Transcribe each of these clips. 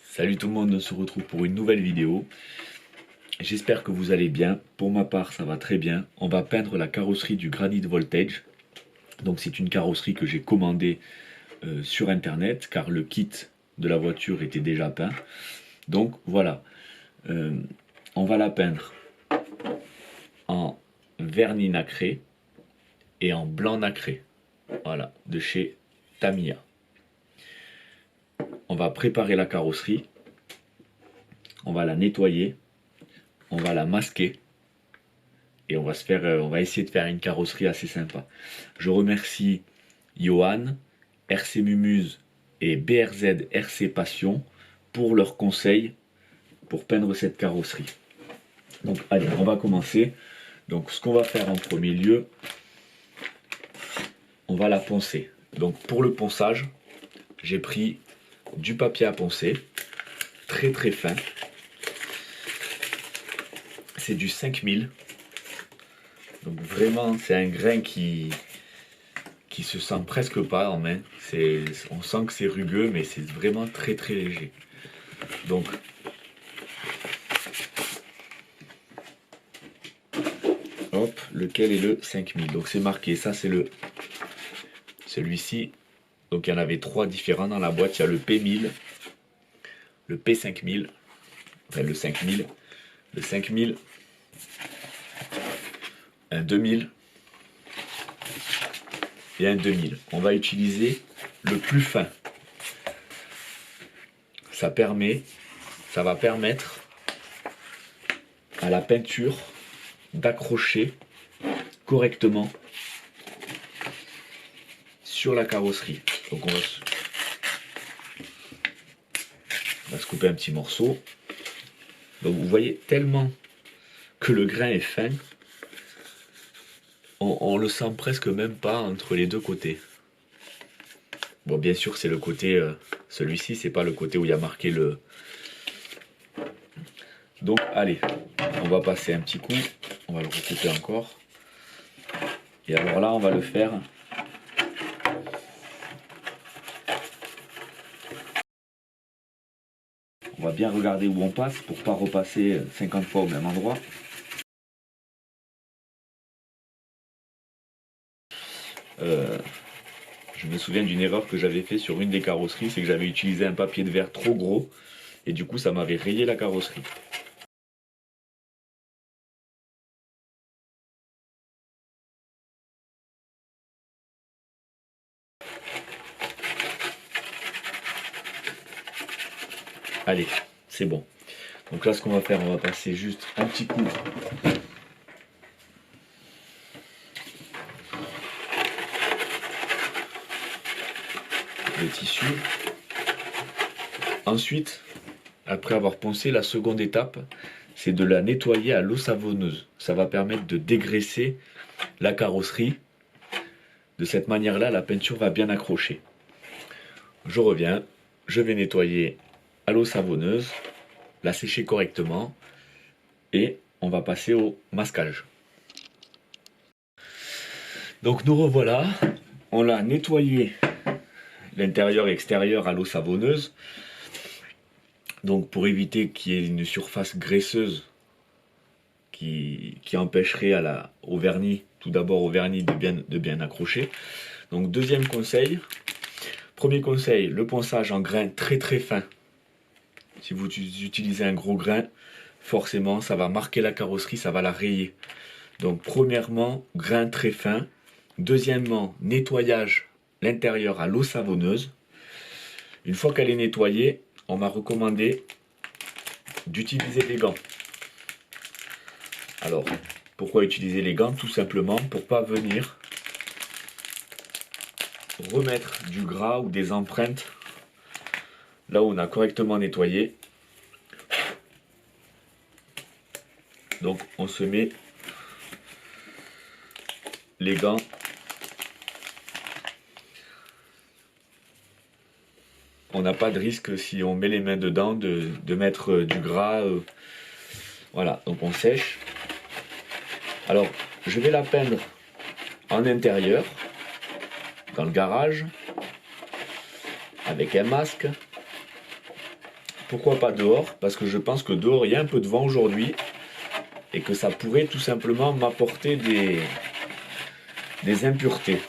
Salut tout le monde, on se retrouve pour une nouvelle vidéo. J'espère que vous allez bien. Pour ma part, ça va très bien. On va peindre la carrosserie du Granite Voltage. Donc c'est une carrosserie que j'ai commandée sur internet car le kit de la voiture était déjà peint. Donc voilà, on va la peindre en vernis nacré et en blanc nacré. Voilà, de chez Tamiya. On va préparer la carrosserie. On va la nettoyer. On va la masquer. Et on va essayer de faire une carrosserie assez sympa. Je remercie Johan, RC Mumuse et BRZ RC Passion pour leurs conseils pour peindre cette carrosserie. Donc allez, on va commencer. Donc ce qu'on va faire en premier lieu, on va la poncer. Donc pour le ponçage, j'ai pris du papier à poncer, très très fin. C'est du 5000. Donc vraiment, c'est un grain qui se sent presque pas en main. On sent que c'est rugueux, mais c'est vraiment très très léger. Donc, hop, lequel est le 5000. Donc c'est marqué, ça c'est celui-ci. Donc il y en avait 3 différents dans la boîte. Il y a le P1000, le P5000, enfin le 5000, le 5000, un 2000 et un 2000. On va utiliser le plus fin. Ça va permettre à la peinture d'accrocher correctement sur la carrosserie. Donc on va se couper un petit morceau. Donc vous voyez tellement que le grain est fin, on le sent presque même pas entre les deux côtés. Bon, bien sûr c'est le côté, celui-ci c'est pas le côté où il y a marqué le... Donc allez, on va passer un petit coup, on va le recouper encore. Et alors là on va le faire on va bien regarder où on passe pour pas repasser 50 fois au même endroit. Je me souviens d'une erreur que j'avais fait sur une des carrosseries, c'est que j'avais utilisé un papier de verre trop gros et du coup ça m'avait rayé la carrosserie. Allez, c'est bon. Donc là ce qu'on va faire, on va passer juste un petit coup de tissu. Ensuite, après avoir poncé, la seconde étape, c'est de la nettoyer à l'eau savonneuse. Ça va permettre de dégraisser la carrosserie. De cette manière-là, la peinture va bien accrocher. Je reviens, je vais nettoyer à l'eau savonneuse, la sécher correctement et on va passer au masquage. Donc nous revoilà, on l'a nettoyé l'intérieur et extérieur à l'eau savonneuse. Donc pour éviter qu'il y ait une surface graisseuse qui empêcherait au vernis, tout d'abord au vernis de bien accrocher. Donc deuxième conseil, premier conseil, le ponçage en grain très très fin. Si vous utilisez un gros grain, forcément ça va marquer la carrosserie, ça va la rayer. Donc premièrement, grain très fin. Deuxièmement, nettoyage l'intérieur à l'eau savonneuse. Une fois qu'elle est nettoyée, on m'a recommandé d'utiliser des gants. Alors, pourquoi utiliser les gants? Tout simplement pour pas venir remettre du gras ou des empreintes là où on a correctement nettoyé. Donc on se met les gants on n'a pas de risque si on met les mains dedans de mettre du gras. Voilà, donc on sèche. Alors, je vais la peindre en intérieur, dans le garage, avec un masque. pourquoi pas dehors? Parce que je pense que dehors il y a un peu de vent aujourd'hui et que ça pourrait tout simplement m'apporter des impuretés.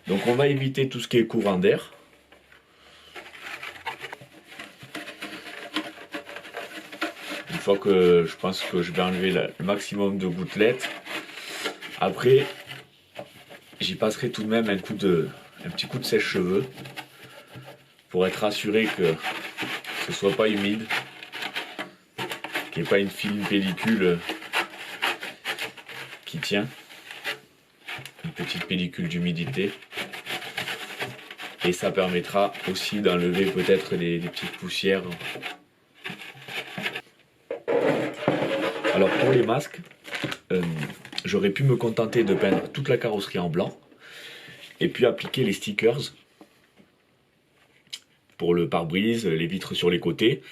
Donc on va éviter tout ce qui est courant d'air. Une fois que je pense que je vais enlever le maximum de gouttelettes. Après, j'y passerai tout de même un petit coup de sèche-cheveux pour être assuré que ce soit pas humide, qu'il n'y ait pas une fine pellicule qui tient, une petite pellicule d'humidité. Et ça permettra aussi d'enlever peut-être des petites poussières. Alors pour les masques, j'aurais pu me contenter de peindre toute la carrosserie en blanc et puis appliquer les stickers pour le pare-brise, les vitres sur les côtés.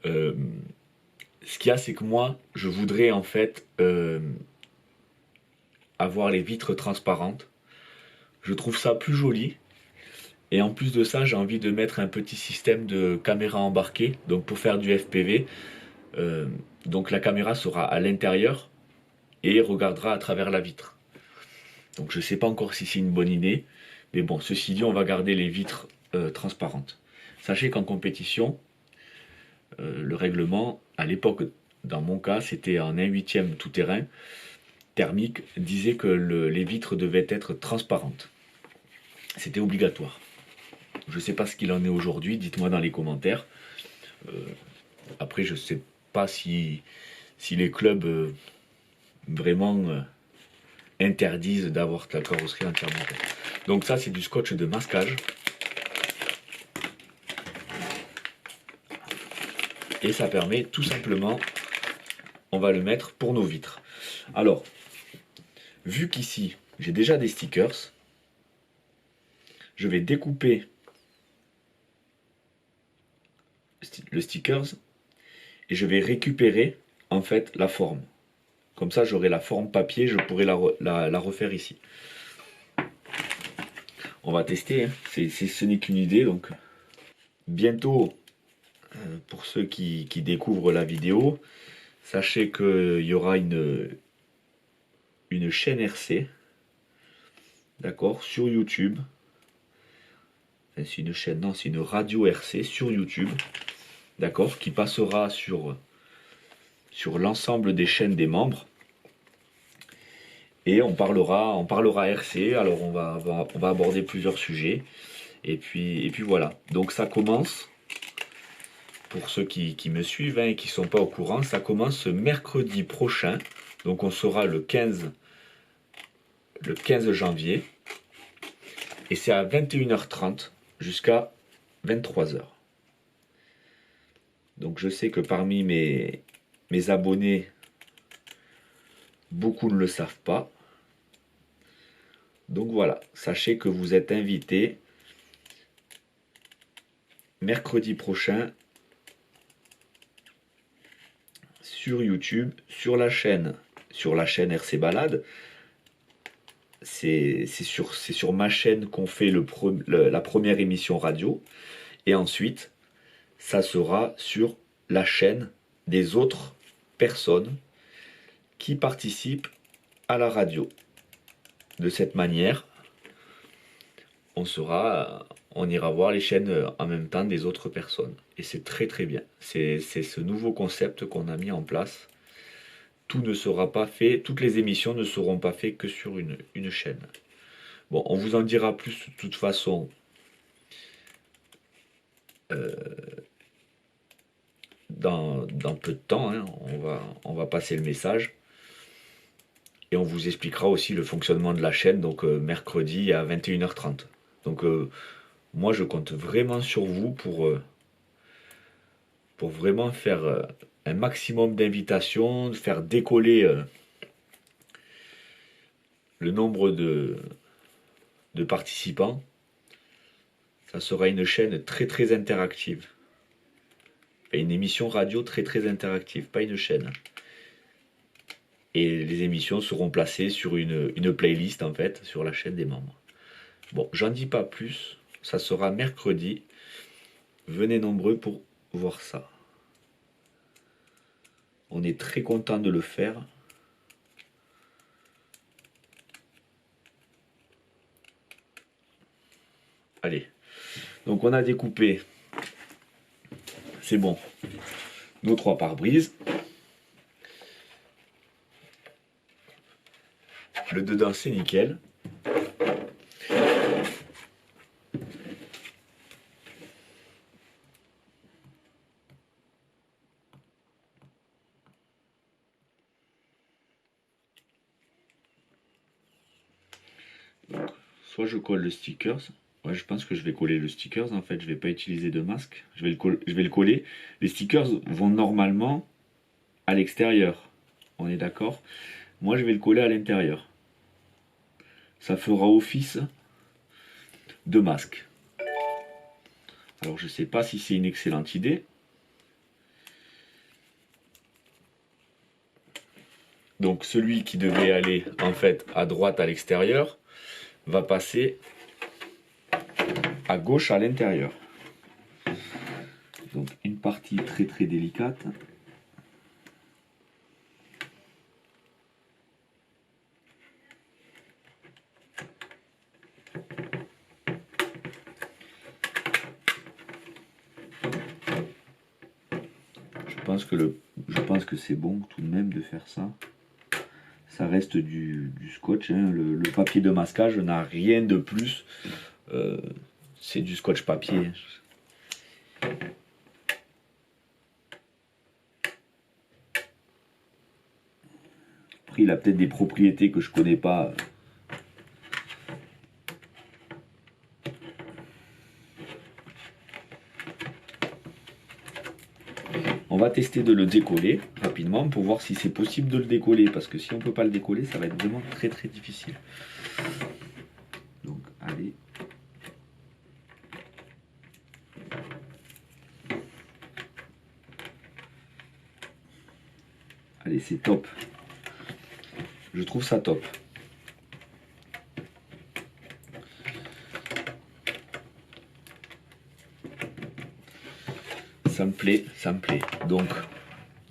Ce qu'il y a, c'est que moi, je voudrais en fait avoir les vitres transparentes. Je trouve ça plus joli. Et en plus de ça, j'ai envie de mettre un petit système de caméra embarquée, donc pour faire du FPV. Donc la caméra sera à l'intérieur et regardera à travers la vitre. Donc je ne sais pas encore si c'est une bonne idée, mais bon, ceci dit, on va garder les vitres transparentes. Sachez qu'en compétition, le règlement, à l'époque, dans mon cas, c'était en 1/8 tout-terrain thermique, disait que les vitres devaient être transparentes. C'était obligatoire. Je ne sais pas ce qu'il en est aujourd'hui, dites-moi dans les commentaires. Après, je ne sais pas si les clubs vraiment interdisent d'avoir la carrosserie entièrement faite. Donc ça, c'est du scotch de masquage. Et ça permet tout simplement, on va le mettre pour nos vitres. Alors, vu qu'ici, j'ai déjà des stickers, je vais découper le stickers et je vais récupérer en fait la forme. Comme ça, j'aurai la forme papier, je pourrai la refaire ici. On va tester, hein. Ce n'est qu'une idée. Donc, bientôt, pour ceux qui découvrent la vidéo, sachez qu'il y aura une chaîne RC, d'accord, sur YouTube. Enfin, c'est une chaîne, non, c'est une radio RC sur YouTube, d'accord, qui passera sur l'ensemble des chaînes des membres. Et on parlera RC, alors on va aborder plusieurs sujets. Et puis voilà. Donc ça commence, pour ceux qui me suivent et qui ne sont pas au courant, ça commence ce mercredi prochain. Donc on sera le 15 janvier. Et c'est à 21h30 jusqu'à 23h. Donc je sais que parmi mes abonnés, beaucoup ne le savent pas. Donc voilà, sachez que vous êtes invités mercredi prochain sur YouTube, sur la chaîne RC Balade. C'est sur ma chaîne qu'on fait la première émission radio. Et ensuite, ça sera sur la chaîne des autres personnes qui participent à la radio. De cette manière, on ira voir les chaînes en même temps des autres personnes. Et c'est très très bien. C'est ce nouveau concept qu'on a mis en place. Tout ne sera pas fait, toutes les émissions ne seront pas faites que sur une chaîne. Bon, on vous en dira plus de toute façon dans peu de temps, hein. On va passer le message. Et on vous expliquera aussi le fonctionnement de la chaîne, donc mercredi à 21h30. Donc moi je compte vraiment sur vous pour vraiment faire un maximum d'invitations, faire décoller le nombre de participants. Ça sera une chaîne très très interactive. Et une émission radio très très interactive, pas une chaîne. Et les émissions seront placées sur une playlist en fait, sur la chaîne des membres. Bon, j'en dis pas plus, ça sera mercredi. venez nombreux pour voir ça. On est très content de le faire. Allez, donc on a découpé, c'est bon, nos 3 pare-brises. Le dedans c'est nickel. Donc, soit je colle le stickers. Ouais, je pense que je vais coller le stickers. En fait, je vais pas utiliser de masque. Je vais le coller. Les stickers vont normalement à l'extérieur. On est d'accord? Moi, je vais le coller à l'intérieur. Ça fera office de masque. Alors, je sais pas si c'est une excellente idée. Donc, celui qui devait aller en fait à droite à l'extérieur va passer à gauche à l'intérieur. Donc une partie très très délicate. Je pense que c'est bon tout de même de faire ça. Ça reste du scotch, hein. Le papier de masquage n'a rien de plus. C'est du scotch papier. Après, il a peut-être des propriétés que je connais pas. On va tester de le décoller rapidement pour voir si c'est possible de le décoller. Parce que si on ne peut pas le décoller, ça va être vraiment très très difficile. Donc, allez. Allez, c'est top. Je trouve ça top. Ça me plaît, ça me plaît. Donc,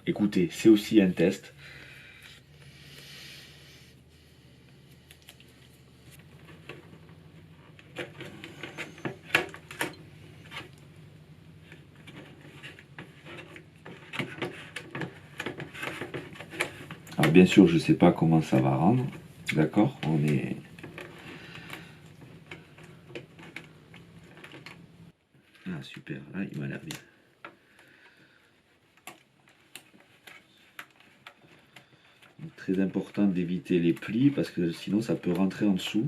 écoutez, c'est aussi un test. Alors bien sûr, je ne sais pas comment ça va rendre. D'accord? On est... Ah super, là il m'a l'air bien. Donc, très important d'éviter les plis parce que sinon ça peut rentrer en dessous.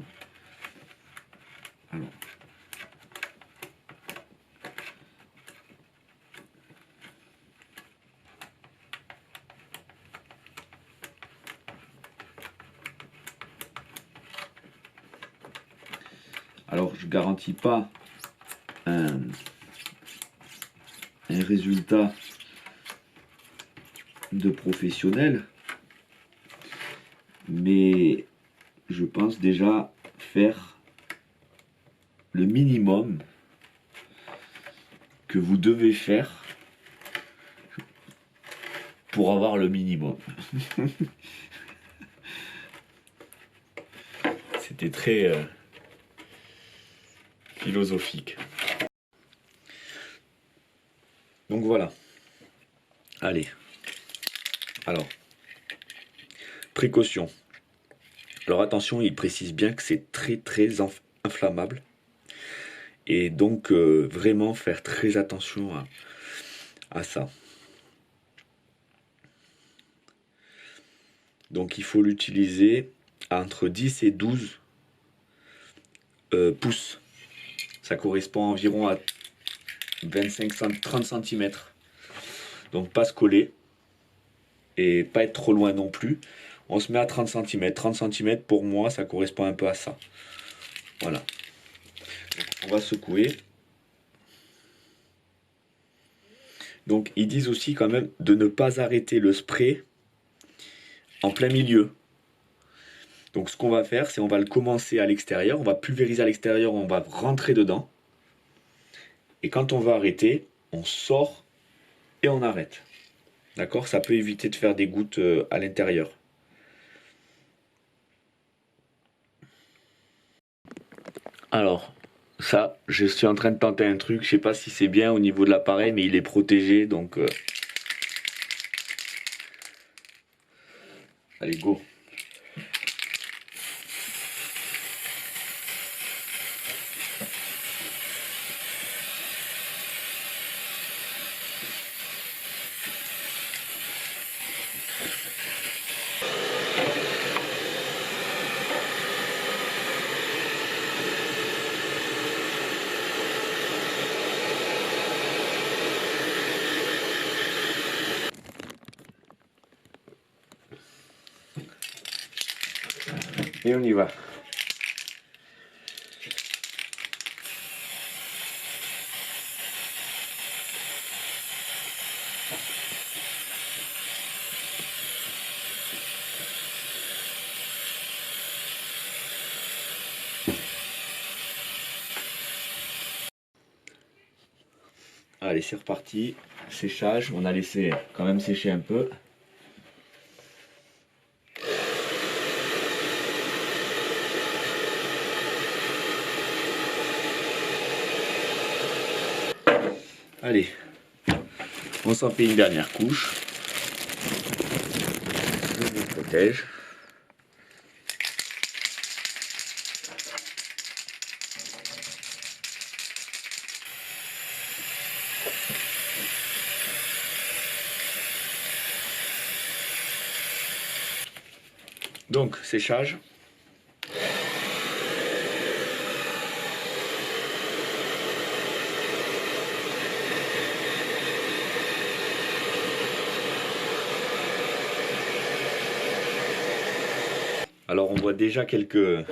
Alors je garantis pas un résultat de professionnel, mais je pense déjà faire le minimum que vous devez faire pour avoir le minimum. C'était très philosophique. Donc voilà. Allez. Alors, précaution. Alors attention, il précise bien que c'est très très inflammable. Et donc vraiment faire très attention à ça. Donc il faut l'utiliser entre 10 et 12 pouces. Ça correspond environ à 25-30 cm. Donc pas se coller et pas être trop loin non plus. On se met à 30 cm. 30 cm pour moi ça correspond un peu à ça. Voilà. On va secouer. Donc ils disent aussi quand même de ne pas arrêter le spray en plein milieu. Donc ce qu'on va faire, c'est on va le commencer à l'extérieur, on va pulvériser à l'extérieur, on va rentrer dedans. Et quand on va arrêter, on sort et on arrête. D'accord? Ça peut éviter de faire des gouttes à l'intérieur. Alors, ça, je suis en train de tenter un truc. Je sais pas si c'est bien au niveau de l'appareil, mais il est protégé, donc... Allez, go! Et on y va. Allez, c'est reparti. Séchage, on a laissé quand même sécher un peu. Allez, on s'en fait une dernière couche. Je me protège. Donc, séchage. Alors, on voit déjà quelques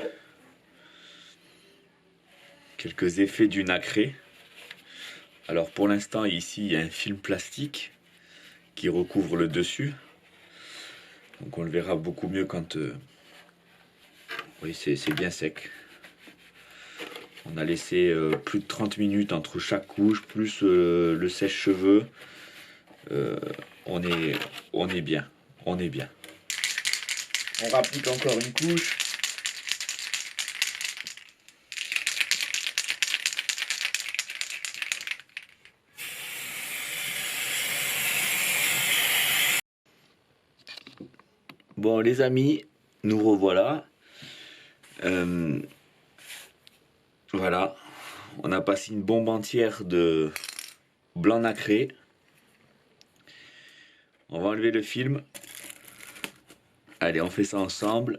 effets du nacré. Alors, pour l'instant, ici, il y a un film plastique qui recouvre le dessus. Donc, on le verra beaucoup mieux quand... Oui, c'est bien sec. On a laissé plus de 30 minutes entre chaque couche, plus le sèche-cheveux. On est bien. On est bien. On rapplique encore une couche. Bon les amis, nous revoilà. Voilà, on a passé une bombe entière de blanc nacré. On va enlever le film. Allez, on fait ça ensemble.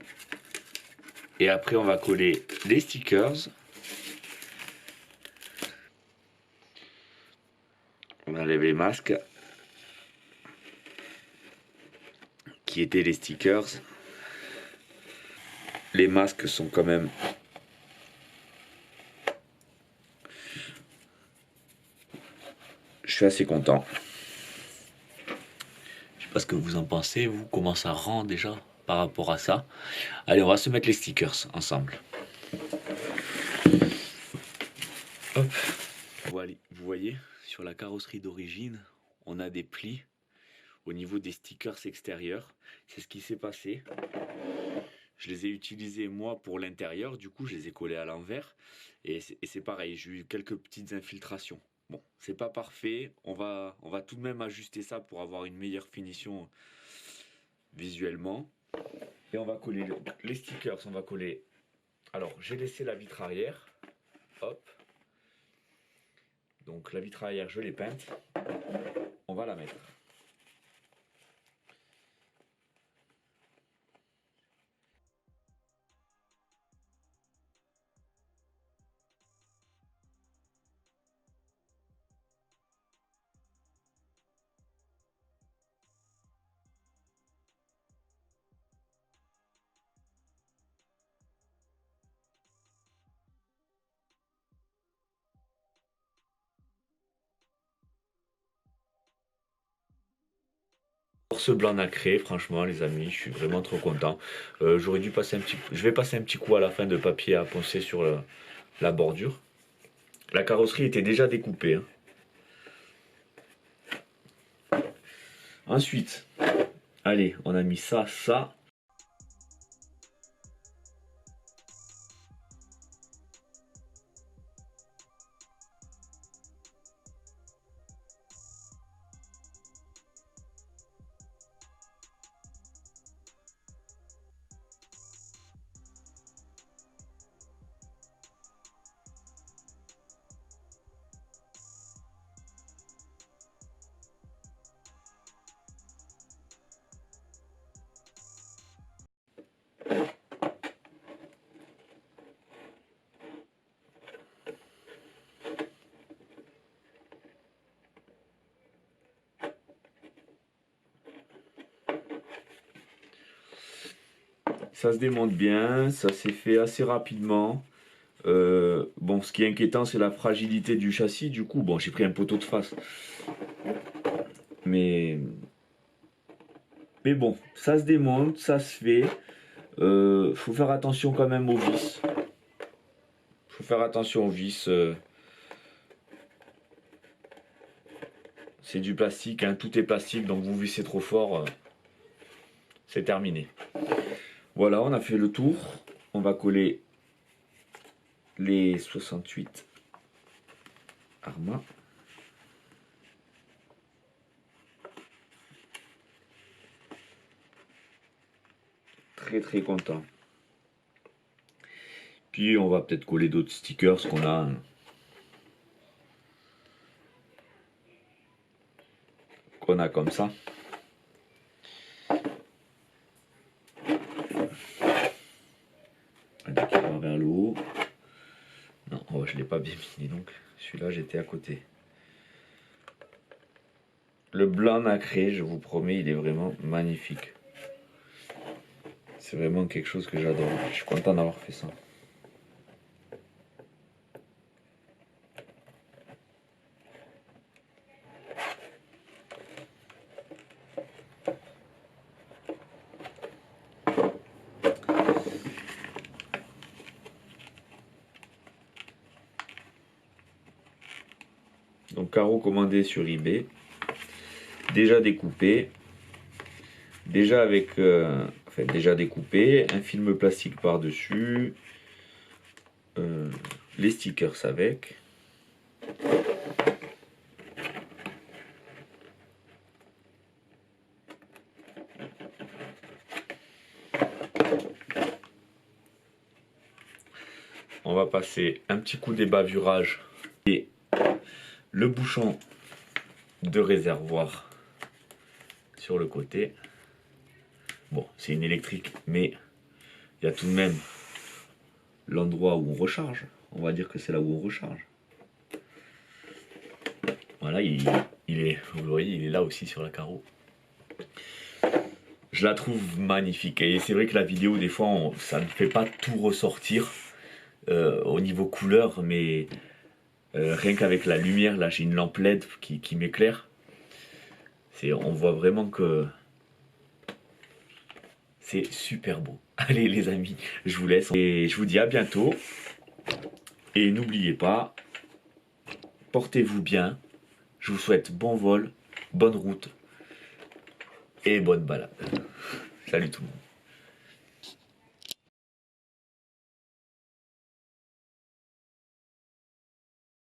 Et après, on va coller les stickers. On enlève les masques. Qui étaient les stickers. Les masques sont quand même... Je suis assez content. Je sais pas ce que vous en pensez, vous, comment ça rend déjà par rapport à ça. Allez, on va se mettre les stickers ensemble. Hop. Voilà, vous voyez, sur la carrosserie d'origine, on a des plis au niveau des stickers extérieurs. C'est ce qui s'est passé. Je les ai utilisés moi pour l'intérieur, du coup je les ai collés à l'envers. Et c'est pareil, j'ai eu quelques petites infiltrations. Bon, c'est pas parfait, on va tout de même ajuster ça pour avoir une meilleure finition visuellement. Et on va coller les stickers, on va coller... Alors, j'ai laissé la vitre arrière, hop. Donc la vitre arrière, je l'ai peinte. On va la mettre. Pour ce blanc nacré, franchement les amis, je suis vraiment trop content. J'aurais dû passer un petit... Je vais passer un petit coup à la fin de papier à poncer sur la bordure. La carrosserie était déjà découpée. Hein. Ensuite, allez, on a mis ça, ça. Ça se démonte bien, ça s'est fait assez rapidement. Bon, ce qui est inquiétant, c'est la fragilité du châssis. Du coup, bon, j'ai pris un poteau de face. Mais bon, ça se démonte, ça se fait. Faut faire attention quand même aux vis. Faut faire attention aux vis. C'est du plastique, hein, tout est plastique, donc vous vissez trop fort, c'est terminé. Voilà, on a fait le tour. On va coller les 68 Arma. Très très content. Puis on va peut-être coller d'autres stickers qu'on a. Hein. Qu'on a comme ça. Qui va vers le haut. Non, oh, je l'ai pas bien mis, donc celui-là j'étais à côté. Le blanc nacré, je vous promets, il est vraiment magnifique. C'est vraiment quelque chose que j'adore. Je suis content d'avoir fait ça. Donc carreau commandé sur eBay, déjà découpé, déjà avec, enfin déjà découpé, un film plastique par dessus, les stickers avec. On va passer un petit coup des bavurages et le bouchon de réservoir sur le côté. Bon, c'est une électrique, mais il y a tout de même l'endroit où on recharge. On va dire que c'est là où on recharge. Voilà, il est, vous le voyez, il est là aussi sur la carreau. Je la trouve magnifique. Et c'est vrai que la vidéo, des fois, ça ne fait pas tout ressortir au niveau couleur, mais rien qu'avec la lumière, là j'ai une lampe LED qui m'éclaire. On voit vraiment que c'est super beau. Allez les amis, je vous laisse et je vous dis à bientôt. Et n'oubliez pas, portez-vous bien. Je vous souhaite bon vol, bonne route et bonne balade. Salut tout le monde.